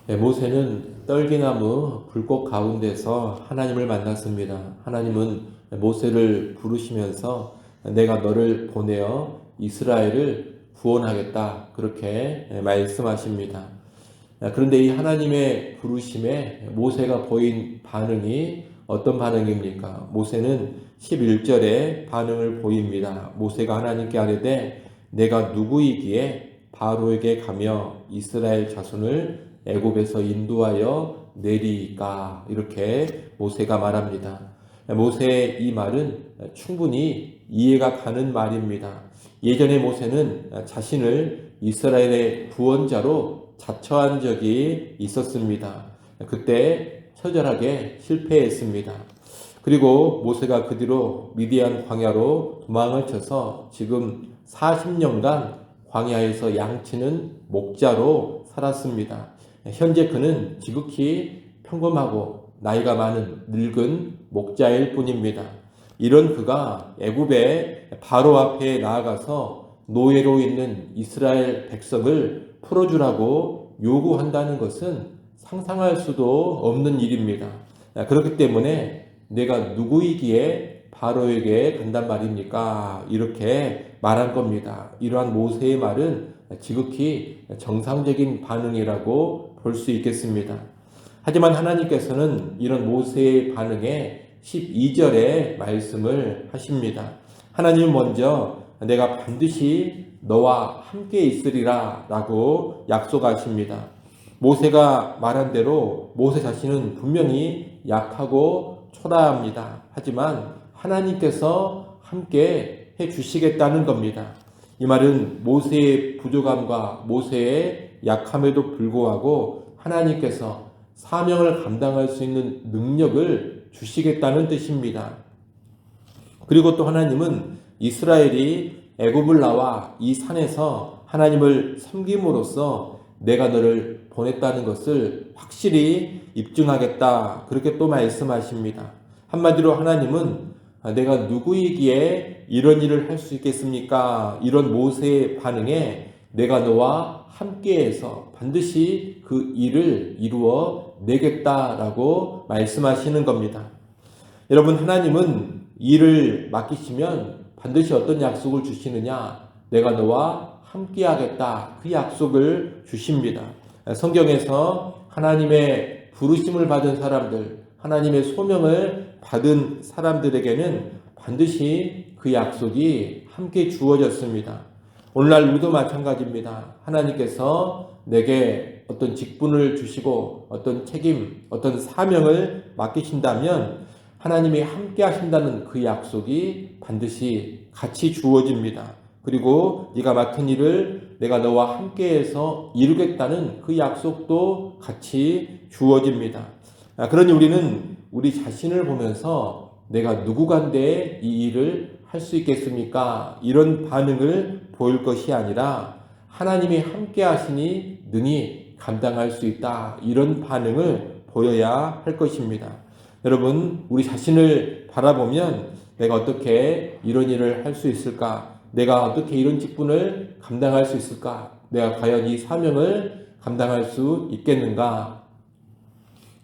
모세는 떨기나무 불꽃 가운데서 하나님을 만났습니다. 하나님은 모세를 부르시면서 내가 너를 보내어 이스라엘을 구원하겠다 그렇게 말씀하십니다. 그런데 이 하나님의 부르심에 모세가 보인 반응이 어떤 반응입니까? 모세는 11절에 반응을 보입니다. 모세가 하나님께 아뢰되 내가 누구이기에 바로에게 가며 이스라엘 자손을 애굽에서 인도하여 내리까 이렇게 모세가 말합니다. 모세의 이 말은 충분히 이해가 가는 말입니다. 예전에 모세는 자신을 이스라엘의 구원자로 자처한 적이 있었습니다. 그때 처절하게 실패했습니다. 그리고 모세가 그 뒤로 미디안 광야로 도망을 쳐서 지금 40년간 광야에서 양치는 목자로 살았습니다. 현재 그는 지극히 평범하고 나이가 많은 늙은 목자일 뿐입니다. 이런 그가 애굽의 바로 앞에 나아가서 노예로 있는 이스라엘 백성을 풀어주라고 요구한다는 것은 상상할 수도 없는 일입니다. 그렇기 때문에 내가 누구이기에 바로에게 간단 말입니까? 이렇게 말한 겁니다. 이러한 모세의 말은 지극히 정상적인 반응이라고 볼 수 있겠습니다. 하지만 하나님께서는 이런 모세의 반응에 12절에 말씀을 하십니다. 하나님은 먼저 내가 반드시 너와 함께 있으리라 라고 약속하십니다. 모세가 말한 대로 모세 자신은 분명히 약하고 초라합니다. 하지만 하나님께서 함께 해 주시겠다는 겁니다. 이 말은 모세의 부족함과 모세의 약함에도 불구하고 하나님께서 사명을 감당할 수 있는 능력을 주시겠다는 뜻입니다. 그리고 또 하나님은 이스라엘이 애굽을 나와 이 산에서 하나님을 섬김으로써 내가 너를 보냈다는 것을 확실히 입증하겠다 그렇게 또 말씀하십니다. 한마디로 하나님은 내가 누구이기에 이런 일을 할 수 있겠습니까? 이런 모세의 반응에 내가 너와 함께해서 반드시 그 일을 이루어 내겠다라고 말씀하시는 겁니다. 여러분, 하나님은 일을 맡기시면 반드시 어떤 약속을 주시느냐? 내가 너와 함께하겠다. 그 약속을 주십니다. 성경에서 하나님의 부르심을 받은 사람들, 하나님의 소명을 받은 사람들에게는 반드시 그 약속이 함께 주어졌습니다. 오늘날 우리도 마찬가지입니다. 하나님께서 내게 어떤 직분을 주시고 어떤 책임, 어떤 사명을 맡기신다면 하나님이 함께 하신다는 그 약속이 반드시 같이 주어집니다. 그리고 네가 맡은 일을 내가 너와 함께해서 이루겠다는 그 약속도 같이 주어집니다. 그러니 우리는 우리 자신을 보면서 내가 누구간데 이 일을 할 수 있겠습니까? 이런 반응을 보일 것이 아니라 하나님이 함께 하시니 능히 감당할 수 있다. 이런 반응을 보여야 할 것입니다. 여러분, 우리 자신을 바라보면 내가 어떻게 이런 일을 할 수 있을까? 내가 어떻게 이런 직분을 감당할 수 있을까? 내가 과연 이 사명을 감당할 수 있겠는가?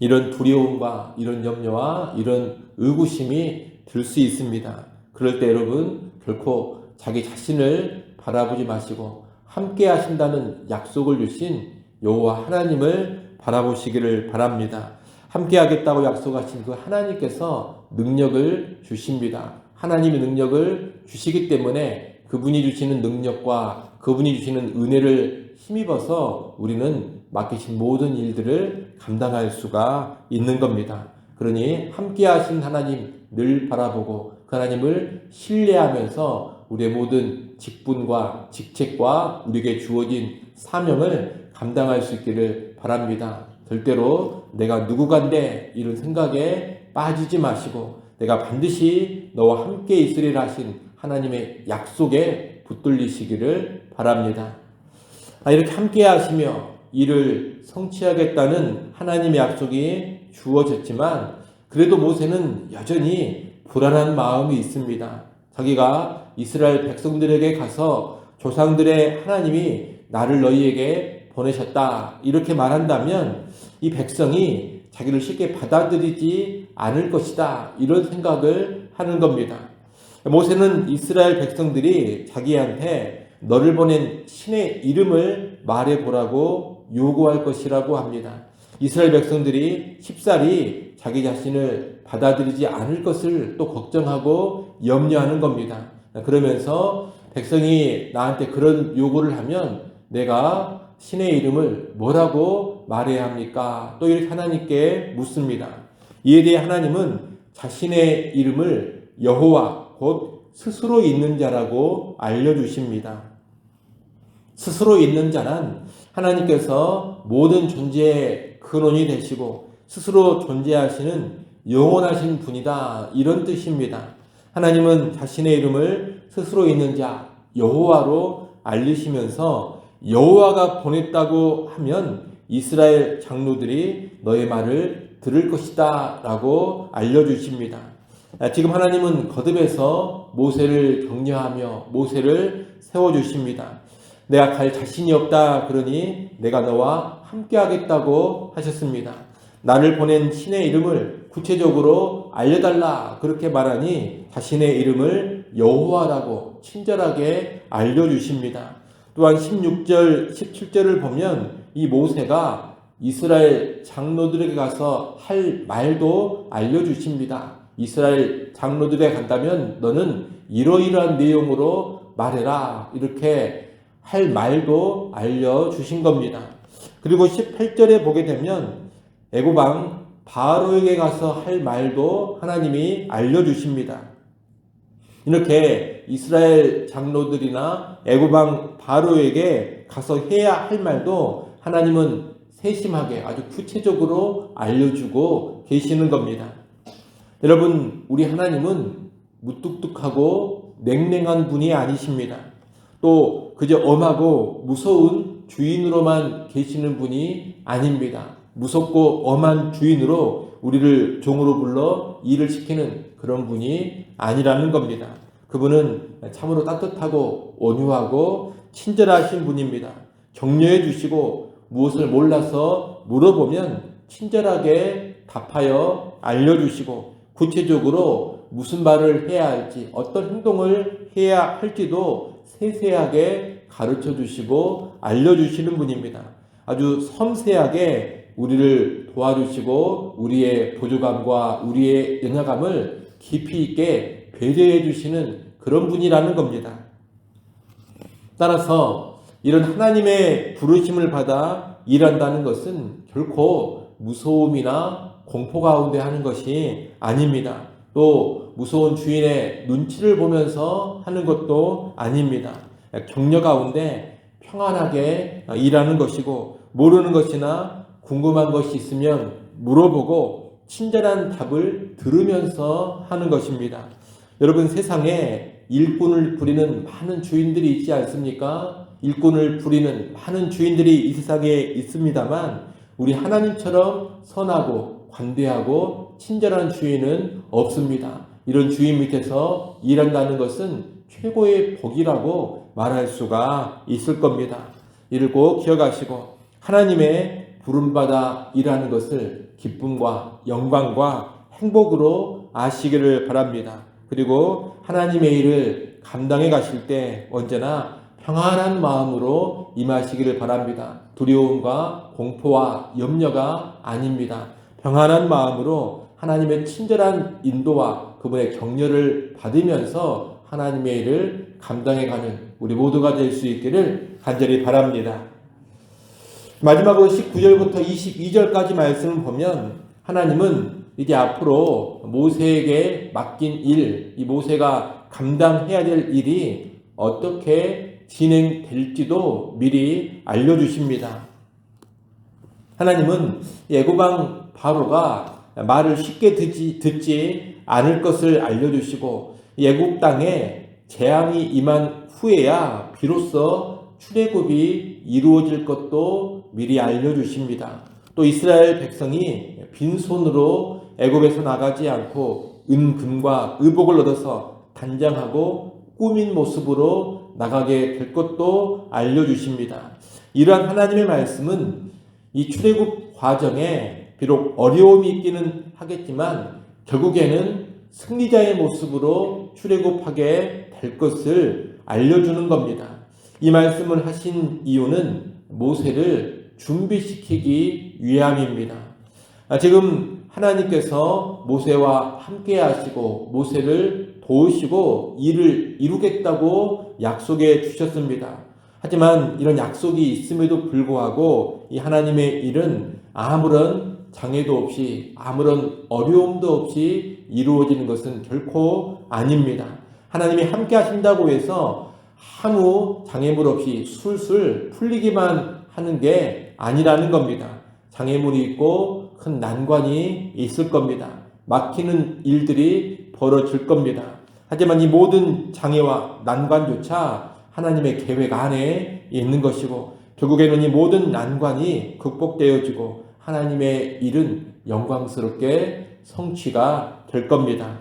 이런 두려움과 이런 염려와 이런 의구심이 들 수 있습니다. 그럴 때 여러분 결코 자기 자신을 바라보지 마시고 함께 하신다는 약속을 주신 여호와 하나님을 바라보시기를 바랍니다. 함께 하겠다고 약속하신 그 하나님께서 능력을 주십니다. 하나님의 능력을 주시기 때문에 그분이 주시는 능력과 그분이 주시는 은혜를 힘입어서 우리는 맡기신 모든 일들을 감당할 수가 있는 겁니다. 그러니 함께 하신 하나님 늘 바라보고 그 하나님을 신뢰하면서 우리의 모든 직분과 직책과 우리에게 주어진 사명을 감당할 수 있기를 바랍니다. 절대로 내가 누구간데 이런 생각에 빠지지 마시고 내가 반드시 너와 함께 있으리라 하신 하나님의 약속에 붙들리시기를 바랍니다. 이렇게 함께 하시며 이를 성취하겠다는 하나님의 약속이 주어졌지만 그래도 모세는 여전히 불안한 마음이 있습니다. 자기가 이스라엘 백성들에게 가서 조상들의 하나님이 나를 너희에게 보내셨다. 이렇게 말한다면 이 백성이 자기를 쉽게 받아들이지 않을 것이다. 이런 생각을 하는 겁니다. 모세는 이스라엘 백성들이 자기한테 너를 보낸 신의 이름을 말해보라고 요구할 것이라고 합니다. 이스라엘 백성들이 쉽사리 자기 자신을 받아들이지 않을 것을 또 걱정하고 염려하는 겁니다. 그러면서 백성이 나한테 그런 요구를 하면 내가 신의 이름을 뭐라고 말해야 합니까? 또 이렇게 하나님께 묻습니다. 이에 대해 하나님은 자신의 이름을 여호와 곧 스스로 있는 자라고 알려주십니다. 스스로 있는 자란 하나님께서 모든 존재의 근원이 되시고 스스로 존재하시는 영원하신 분이다. 이런 뜻입니다. 하나님은 자신의 이름을 스스로 있는 자 여호와로 알리시면서 여호와가 보냈다고 하면 이스라엘 장로들이 너의 말을 들을 것이다 라고 알려주십니다. 지금 하나님은 거듭해서 모세를 격려하며 모세를 세워주십니다. 내가 갈 자신이 없다 그러니 내가 너와 함께 하겠다고 하셨습니다. 나를 보낸 신의 이름을 구체적으로 알려달라 그렇게 말하니 자신의 이름을 여호와라고 친절하게 알려주십니다. 또한 16절, 17절을 보면 이 모세가 이스라엘 장로들에게 가서 할 말도 알려주십니다. 이스라엘 장로들에게 간다면 너는 이러이러한 내용으로 말해라 이렇게 할 말도 알려주신 겁니다. 그리고 18절에 보게 되면 애굽왕 바로에게 가서 할 말도 하나님이 알려주십니다. 이렇게 이스라엘 장로들이나 애굽왕 바로에게 가서 해야 할 말도 하나님은 세심하게 아주 구체적으로 알려주고 계시는 겁니다. 여러분, 우리 하나님은 무뚝뚝하고 냉랭한 분이 아니십니다. 또 그저 엄하고 무서운 주인으로만 계시는 분이 아닙니다. 무섭고 엄한 주인으로 우리를 종으로 불러 일을 시키는 그런 분이 아니라는 겁니다. 그분은 참으로 따뜻하고 온유하고 친절하신 분입니다. 격려해 주시고 무엇을 몰라서 물어보면 친절하게 답하여 알려주시고 구체적으로 무슨 말을 해야 할지 어떤 행동을 해야 할지도 세세하게 가르쳐 주시고 알려주시는 분입니다. 아주 섬세하게 우리를 도와주시고 우리의 부족함과 우리의 연약함을 깊이 있게 배려해 주시는 그런 분이라는 겁니다. 따라서 이런 하나님의 부르심을 받아 일한다는 것은 결코 무서움이나 공포 가운데 하는 것이 아닙니다. 또 무서운 주인의 눈치를 보면서 하는 것도 아닙니다. 격려 가운데 평안하게 일하는 것이고 모르는 것이나 궁금한 것이 있으면 물어보고 친절한 답을 들으면서 하는 것입니다. 여러분, 세상에 일꾼을 부리는 많은 주인들이 있지 않습니까? 일꾼을 부리는 많은 주인들이 이 세상에 있습니다만 우리 하나님처럼 선하고 관대하고 친절한 주인은 없습니다. 이런 주인 밑에서 일한다는 것은 최고의 복이라고 말할 수가 있을 겁니다. 이를 꼭 기억하시고 하나님의 부름받아 일하는 것을 기쁨과 영광과 행복으로 아시기를 바랍니다. 그리고 하나님의 일을 감당해 가실 때 언제나 평안한 마음으로 임하시기를 바랍니다. 두려움과 공포와 염려가 아닙니다. 평안한 마음으로 하나님의 친절한 인도와 그분의 격려를 받으면서 하나님의 일을 감당해가는 우리 모두가 될 수 있기를 간절히 바랍니다. 마지막으로 19절부터 22절까지 말씀을 보면 하나님은 이제 앞으로 모세에게 맡긴 일, 이 모세가 감당해야 될 일이 어떻게 진행될지도 미리 알려주십니다. 하나님은 애굽왕 바로가 말을 쉽게 듣지 않을 것을 알려주시고 애굽 땅에 재앙이 임한 후에야 비로소 출애굽이 이루어질 것도 미리 알려주십니다. 또 이스라엘 백성이 빈손으로 애굽에서 나가지 않고 은금과 의복을 얻어서 단장하고 꾸민 모습으로 나가게 될 것도 알려주십니다. 이러한 하나님의 말씀은 이 출애굽 과정에 비록 어려움이 있기는 하겠지만 결국에는 승리자의 모습으로 출애굽하게 될 것을 알려주는 겁니다. 이 말씀을 하신 이유는 모세를 준비시키기 위함입니다. 지금 하나님께서 모세와 함께 하시고 모세를 도우시고 일을 이루겠다고 약속해 주셨습니다. 하지만 이런 약속이 있음에도 불구하고 이 하나님의 일은 아무런 장애도 없이 아무런 어려움도 없이 이루어지는 것은 결코 아닙니다. 하나님이 함께 하신다고 해서 아무 장애물 없이 술술 풀리기만 하는 게 아니라는 겁니다. 장애물이 있고 큰 난관이 있을 겁니다. 막히는 일들이 벌어질 겁니다. 하지만 이 모든 장애와 난관조차 하나님의 계획 안에 있는 것이고 결국에는 이 모든 난관이 극복되어지고 하나님의 일은 영광스럽게 성취가 될 겁니다.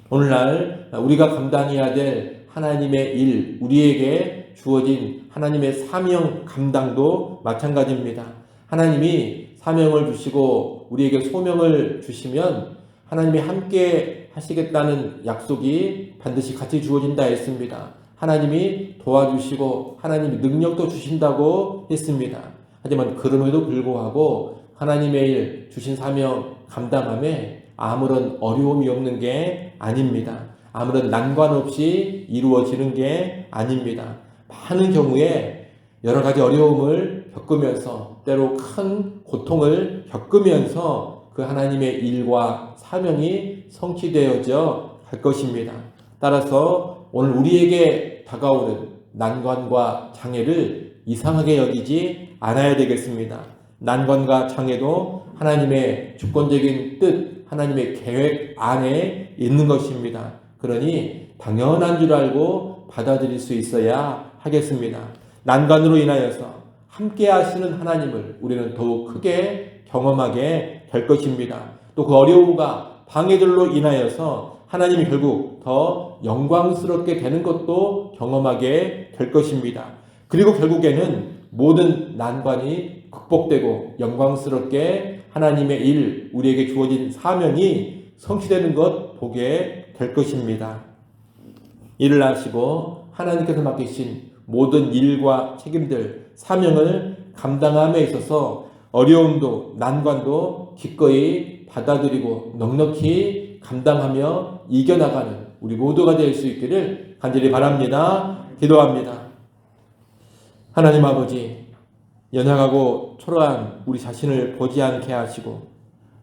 오늘날 우리가 감당해야 될 하나님의 일, 우리에게 주어진 하나님의 사명 감당도 마찬가지입니다. 하나님이 사명을 주시고 우리에게 소명을 주시면 하나님이 함께 하시겠다는 약속이 반드시 같이 주어진다 했습니다. 하나님이 도와주시고 하나님이 능력도 주신다고 했습니다. 하지만 그럼에도 불구하고 하나님의 일 주신 사명 감당함에 아무런 어려움이 없는 게 아닙니다. 아무런 난관 없이 이루어지는 게 아닙니다. 많은 경우에 여러 가지 어려움을 겪으면서 때로 큰 고통을 겪으면서 그 하나님의 일과 사명이 성취되어져 갈 것입니다. 따라서 오늘 우리에게 다가오는 난관과 장애를 이상하게 여기지 않아야 되겠습니다. 난관과 장애도 하나님의 주권적인 뜻, 하나님의 계획 안에 있는 것입니다. 그러니 당연한 줄 알고 받아들일 수 있어야 하겠습니다. 난관으로 인하여서 함께 하시는 하나님을 우리는 더욱 크게 경험하게 될 것입니다. 또 그 어려움과 방해들로 인하여서 하나님이 결국 더 영광스럽게 되는 것도 경험하게 될 것입니다. 그리고 결국에는 모든 난관이 극복되고 영광스럽게 하나님의 일, 우리에게 주어진 사명이 성취되는 것 보게 될 것입니다. 일을 하시고 하나님께서 맡기신 모든 일과 책임들, 사명을 감당함에 있어서 어려움도 난관도 기꺼이 받아들이고 넉넉히 감당하며 이겨나가는 우리 모두가 될 수 있기를 간절히 바랍니다. 기도합니다. 하나님 아버지, 연약하고 초라한 우리 자신을 보지 않게 하시고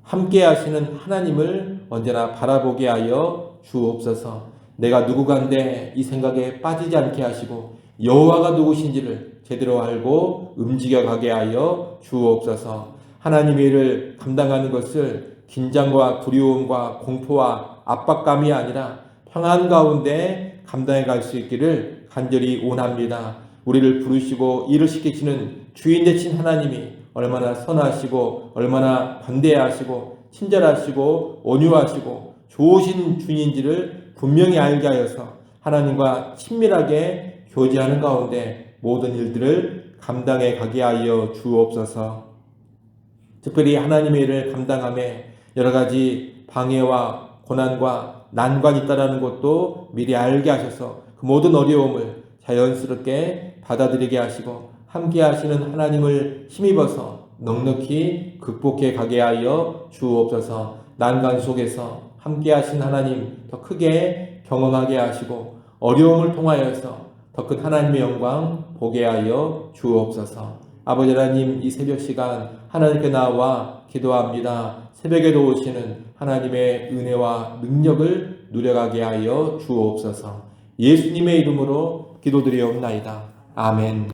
함께 하시는 하나님을 언제나 바라보게 하여 주옵소서. 내가 누구간데 이 생각에 빠지지 않게 하시고 여호와가 누구신지를 제대로 알고 움직여가게 하여 주옵소서. 하나님의 일을 감당하는 것을 긴장과 두려움과 공포와 압박감이 아니라 평안 가운데 감당해 갈 수 있기를 간절히 원합니다. 우리를 부르시고 일을 시키시는 주인 되신 하나님이 얼마나 선하시고 얼마나 관대하시고 친절하시고 온유하시고 좋으신 주인인지를 분명히 알게 하여서 하나님과 친밀하게 교제하는 가운데 모든 일들을 감당해 가게 하여 주옵소서. 특별히 하나님의 일을 감당함에 여러 가지 방해와 고난과 난관이 있다는 것도 미리 알게 하셔서 그 모든 어려움을 자연스럽게 받아들이게 하시고 함께 하시는 하나님을 힘입어서 넉넉히 극복해 가게 하여 주옵소서. 난관 속에서 함께 하신 하나님 더 크게 경험하게 하시고 어려움을 통하여서 더 큰 하나님의 영광 보게 하여 주옵소서. 아버지 하나님, 이 새벽 시간 하나님께 나와 기도합니다. 새벽에도 오시는 하나님의 은혜와 능력을 누려가게 하여 주옵소서. 예수님의 이름으로 기도드리옵나이다. 아멘.